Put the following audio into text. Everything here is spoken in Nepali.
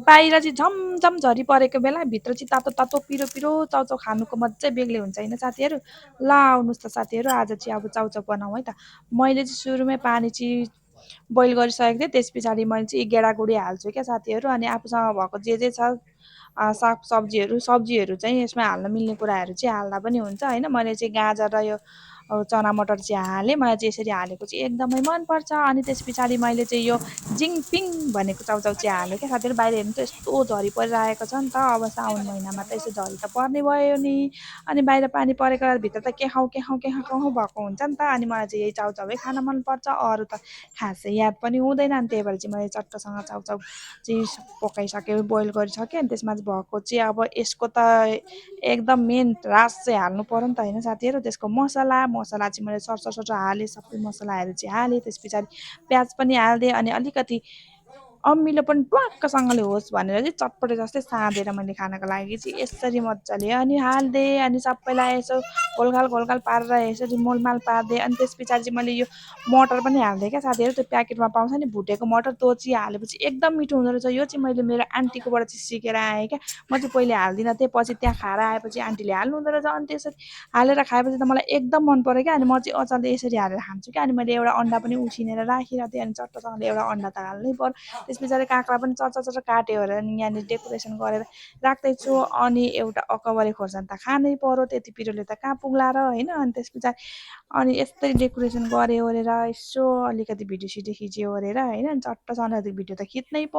बाहिर चाहिँ झमझम झरी परेको बेला भित्र चाहिँ तातो तातो पिरो पिरो चाउचाउ खानुको मजै बेग्लै हुन्छ होइन साथीहरू। ल आउनुहोस् त साथीहरू आज चाहिँ अब चाउचाउ बनाऊँ है त। मैले चाहिँ सुरुमै पानी चाहिँ बोइल गरिसकेको थिएँ, त्यस पछाडि मैले चाहिँ गेडागुडी हाल्छु क्या साथीहरू। अनि आफूसँग भएको जे छ सब्जीहरू चाहिँ यसमा हाल्न मिल्ने कुराहरू चाहिँ हाल्दा पनि हुन्छ होइन। मैले चाहिँ गाजर र यो चना मटर चाहिँ हालेँ। मलाई चाहिँ यसरी हालेको चाहिँ एकदमै मनपर्छ। अनि त्यस पछाडि मैले चाहिँ यो जिङपिङ भनेको चाउचाउ चाहिँ हालेँ क्या साथीहरू। बाहिर हेर्नु त यस्तो झरी परिरहेको छ नि त, अब साउन महिनामा त यसो झरी त पर्ने भयो नि। अनि बाहिर पानी परेको भित्र त के खाउँ भएको हुन्छ नि त। अनि मलाई चाहिँ यही चाउचाउै खान मनपर्छ, अरू त खासै याद पनि हुँदैन। अनि त्यही भएर चाहिँ मैले चट्टसँग चाउचाउ चाहिँ पकाइसकेँ, बोइल गरिसकेँ। अनि त्यसमा चाहिँ भएको चाहिँ अब यसको त एकदम मेन रास चाहिँ हाल्नु पऱ्यो नि त होइन साथीहरू। त्यसको मसला चाहिँ मैले सरसर हालेँ, सबै मसलाहरू चाहिँ हालेँ। त्यस पछाडि प्याज पनि हालिदिएँ। अनि अलिकति अमिलो पनि ट्वाक्कसँगले होस् भनेर चाहिँ चटपटे जस्तै साँधेर मैले खानको लागि चाहिँ यसरी मजाले अनि हालिदिएँ। अनि सबैलाई यसो घोलघाल पारेर यसरी मोलमाल पारिदिएँ। अनि त्यस पछाडि चाहिँ मैले यो मटर पनि हालिदिएँ क्या साथीहरू। त्यो प्याकेटमा पाउँछ नि भुटेको मटर, त्यो चाहिँ हालेपछि एकदम मिठो हुँदो रहेछ। यो चाहिँ मैले मेरो आन्टीकोबाट चाहिँ सिकेर आएँ क्या। म चाहिँ पहिले हाल्दिनँ थिएँ, पछि त्यहाँ खाएर आएपछि आन्टीले हाल्नु हुँदो रहेछ। अनि त्यसरी हालेर खाएपछि त मलाई एकदम मन पऱ्यो क्या। अनि म चाहिँ अचारले यसरी हालेर खान्छु क्या। अनि मैले एउटा अन्डा पनि उसिनेर राखिरहेको थिएँ। अनि चट्टसँगले एउटा अन्डा त हाल्नै पर्यो। त्यस पछाडि काँक्रा पनि चट्ट काट्यो अरे। अनि यहाँनिर डेकोरेसन गरेर राख्दैछु। अनि एउटा अकबरे खोर्सानी त खानै पर्यो, त्यति पिरोले त कहाँ पुग्ला र होइन। अनि त्यस पछाडि अनि यस्तै डेकोरेसन गऱ्यो ओरेर यसो अलिकति भिडियो सिडियो खिच्यो ओरेर होइन। चट्टसँग भिडियो त खिच्नै पर्यो।